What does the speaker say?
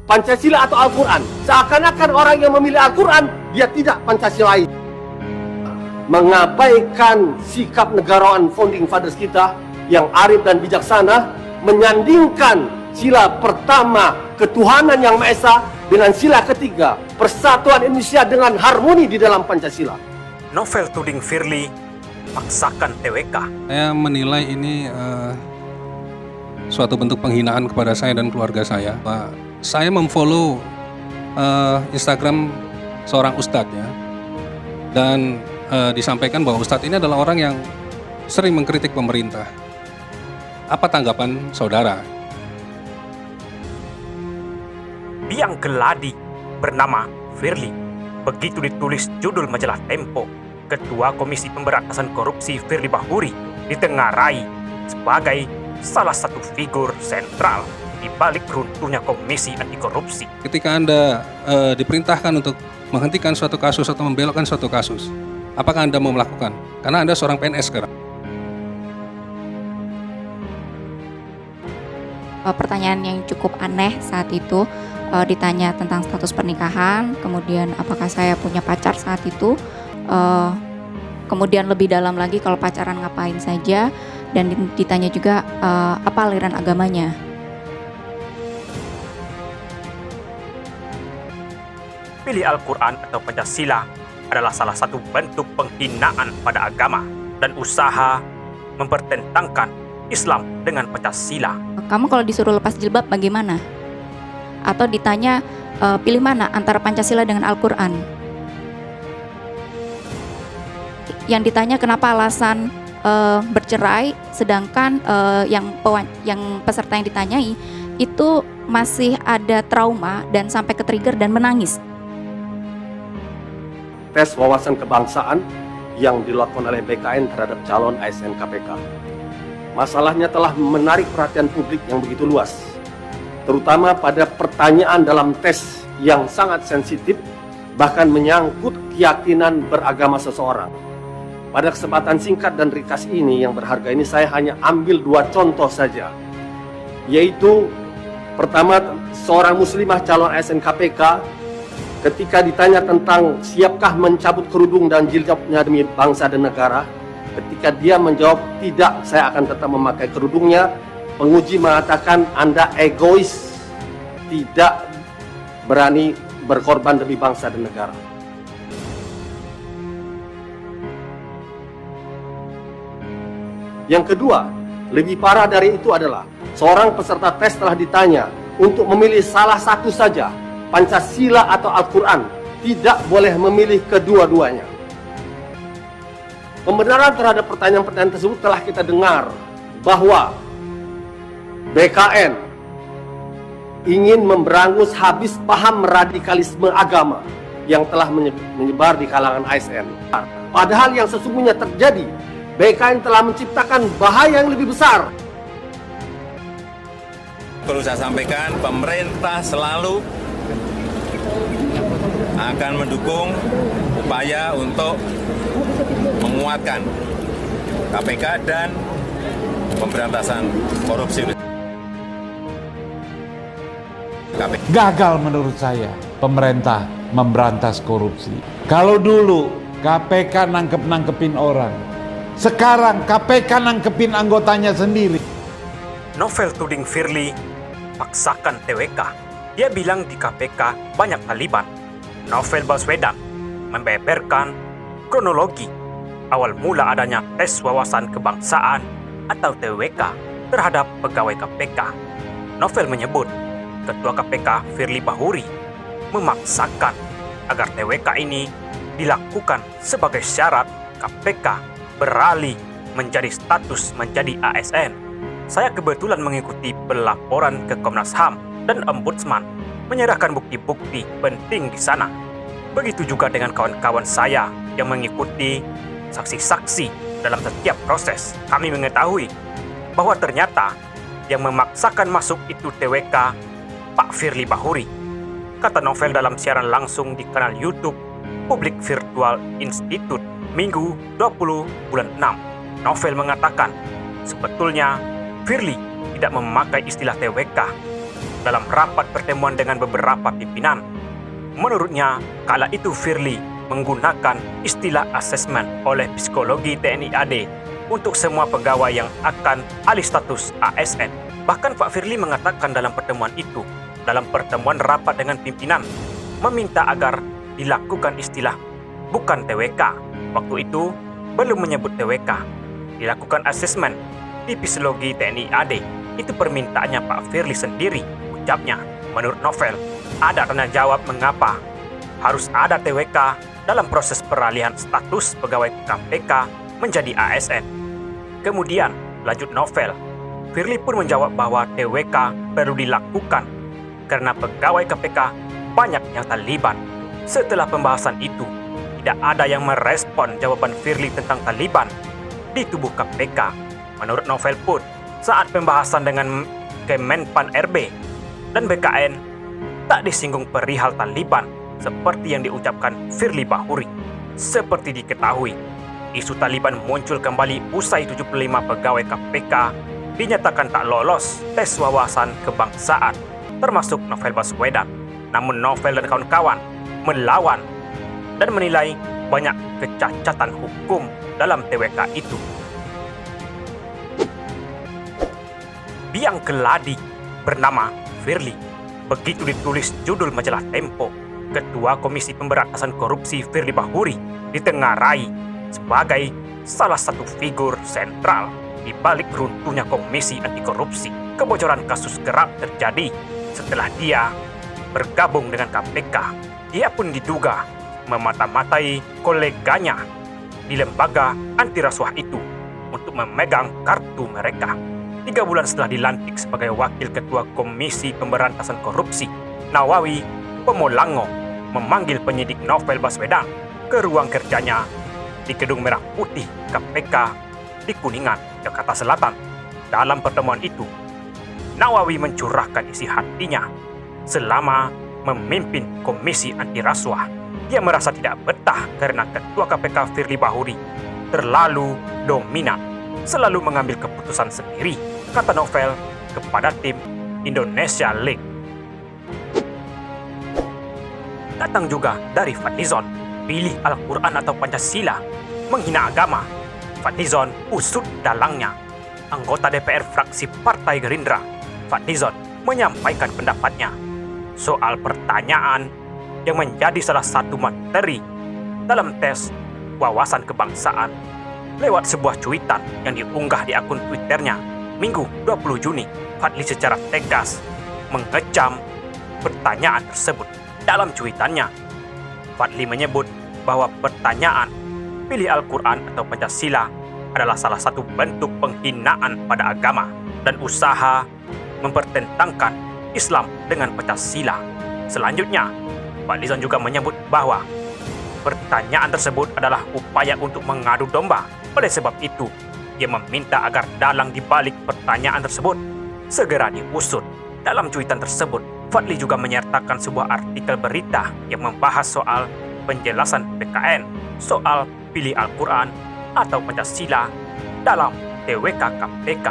Pancasila atau Al-Quran. Seakan-akan orang yang memilih Al-Quran, dia tidak Pancasilais. Mengabaikan sikap negarawan founding fathers kita yang arif dan bijaksana, menyandingkan sila pertama ketuhanan yang Maha Esa dengan sila ketiga persatuan Indonesia dengan harmoni di dalam Pancasila. Novel tuding Firly paksakan TWK. Saya menilai ini suatu bentuk penghinaan kepada saya dan keluarga saya. Saya memfollow Instagram seorang ustadz ya, dan disampaikan bahwa ustadz ini adalah orang yang sering mengkritik pemerintah. Apa tanggapan saudara? Biang geladi bernama Firly. Begitu ditulis judul majalah Tempo, Ketua Komisi Pemberantasan Korupsi Firly Bahuri ditengarai sebagai salah satu figur sentral di balik runtuhnya Komisi Anti Korupsi. Ketika Anda diperintahkan untuk menghentikan suatu kasus atau membelokkan suatu kasus, apakah Anda mau melakukan? Karena Anda seorang PNS sekarang. Pertanyaan yang cukup aneh saat itu, ditanya tentang status pernikahan, kemudian apakah saya punya pacar saat itu, kemudian lebih dalam lagi kalau pacaran ngapain saja, dan ditanya juga apa aliran agamanya. Pilih Al-Quran atau Pancasila adalah salah satu bentuk penghinaan pada agama dan usaha mempertentangkan Islam dengan Pancasila. Kamu kalau disuruh lepas jilbab bagaimana? Atau ditanya pilih mana antara Pancasila dengan Al-Quran? Yang ditanya kenapa alasan bercerai, sedangkan yang peserta yang ditanyai itu masih ada trauma dan sampai ke-trigger dan menangis. Tes wawasan kebangsaan yang dilakukan oleh BKN terhadap calon ASN KPK. Masalahnya telah menarik perhatian publik yang begitu luas, terutama pada pertanyaan dalam tes yang sangat sensitif, bahkan menyangkut keyakinan beragama seseorang. Pada kesempatan singkat dan ringkas ini yang berharga ini, saya hanya ambil 2 contoh saja, yaitu pertama, seorang muslimah calon ASN KPK ketika ditanya tentang siapkah mencabut kerudung dan jilbabnya demi bangsa dan negara, ketika dia menjawab tidak, saya akan tetap memakai kerudungnya, penguji mengatakan Anda egois, tidak berani berkorban demi bangsa dan negara. Yang kedua, lebih parah dari itu adalah seorang peserta tes telah ditanya untuk memilih salah satu saja, Pancasila atau Al-Quran, tidak boleh memilih kedua-duanya. Pembenaran terhadap pertanyaan-pertanyaan tersebut telah kita dengar bahwa BKN ingin memberangus habis paham radikalisme agama yang telah menyebar di kalangan ASN. Padahal yang sesungguhnya terjadi, BKN telah menciptakan bahaya yang lebih besar. Perlu saya sampaikan, pemerintah selalu akan mendukung upaya untuk menguatkan KPK dan pemberantasan korupsi. Gagal menurut saya pemerintah memberantas korupsi. Kalau dulu KPK nangkepin orang, sekarang KPK nangkepin anggotanya sendiri. Novel tuding Firly paksakan TWK. Dia bilang di KPK banyak Taliban. Novel Baswedan membeberkan kronologi awal mula adanya tes wawasan kebangsaan atau TWK terhadap pegawai KPK. Novel menyebut Ketua KPK Firly Bahuri memaksakan agar TWK ini dilakukan sebagai syarat KPK beralih menjadi status menjadi ASN. Saya kebetulan mengikuti pelaporan ke Komnas HAM dan Ombudsman menyerahkan bukti-bukti penting di sana. Begitu juga dengan kawan-kawan saya yang mengikuti saksi-saksi dalam setiap proses. Kami mengetahui bahwa ternyata yang memaksakan masuk itu TWK Pak Firly Bahuri. Kata Novel dalam siaran langsung di kanal YouTube Public Virtual Institute Minggu 20 bulan 6. Novel mengatakan sebetulnya Firly tidak memakai istilah TWK. dalam rapat pertemuan dengan beberapa pimpinan. Menurutnya, kala itu Firly menggunakan istilah asesmen oleh psikologi TNI AD untuk semua pegawai yang akan alih status ASN. Bahkan Pak Firly mengatakan dalam pertemuan itu, dalam pertemuan rapat dengan pimpinan, meminta agar dilakukan istilah bukan TWK. Waktu itu belum menyebut TWK. Dilakukan asesmen di psikologi TNI AD. Itu permintaannya Pak Firly sendiri, ucapnya. Menurut novel, ada tanya jawab mengapa harus ada TWK dalam proses peralihan status pegawai KPK menjadi ASN. Kemudian, lanjut novel, Firly pun menjawab bahwa TWK perlu dilakukan karena pegawai KPK banyak yang Taliban. Setelah pembahasan itu, tidak ada yang merespon jawaban Firly tentang Taliban di tubuh KPK. Menurut novel pun, saat pembahasan dengan Kemenpan RB dan BKN, tak disinggung perihal Taliban seperti yang diucapkan Firly Bahuri. Seperti diketahui, isu Taliban muncul kembali usai 75 pegawai KPK dinyatakan tak lolos tes wawasan kebangsaan, termasuk Novel Baswedan. Namun novel dan kawan-kawan melawan dan menilai banyak kecacatan hukum dalam TWK itu. Biang keladi bernama Firly. Begitu ditulis judul majalah Tempo, Ketua Komisi Pemberantasan Korupsi Firly Bahuri ditengarai sebagai salah satu figur sentral di balik runtuhnya Komisi Anti Korupsi. Kebocoran kasus kerap terjadi setelah dia bergabung dengan KPK. Dia pun diduga memata-matai koleganya di lembaga anti rasuah itu untuk memegang kartu mereka. 3 bulan setelah dilantik sebagai Wakil Ketua Komisi Pemberantasan Korupsi, Nawawi Pomolango memanggil penyidik Novel Baswedan ke ruang kerjanya di Gedung Merah Putih KPK di Kuningan, Jakarta Selatan. Dalam pertemuan itu, Nawawi mencurahkan isi hatinya selama memimpin Komisi Anti Rasuah. Dia merasa tidak betah karena Ketua KPK Firly Bahuri terlalu dominan, selalu mengambil keputusan sendiri, kata novel kepada tim Indonesia League. Datang juga dari Fadlizon, pilih Al-Quran atau Pancasila, menghina agama. Fadlizon usut dalangnya. Anggota DPR fraksi Partai Gerindra, Fadlizon, menyampaikan pendapatnya soal pertanyaan yang menjadi salah satu materi dalam tes wawasan kebangsaan. Lewat sebuah cuitan yang diunggah di akun Twitternya Minggu 20 Juni, Fadli secara tegas mengecam pertanyaan tersebut. Dalam cuitannya, Fadli menyebut bahwa pertanyaan pilih Al-Quran atau Pancasila adalah salah satu bentuk penghinaan pada agama dan usaha mempertentangkan Islam dengan Pancasila. Selanjutnya, Fadlizon juga menyebut bahwa pertanyaan tersebut adalah upaya untuk mengadu domba. Oleh sebab itu, ia meminta agar dalang di balik pertanyaan tersebut segera diusut. Dalam cuitan tersebut, Fadli juga menyertakan sebuah artikel berita yang membahas soal penjelasan BKN soal pilih Al-Quran atau Pancasila dalam TWK KPK.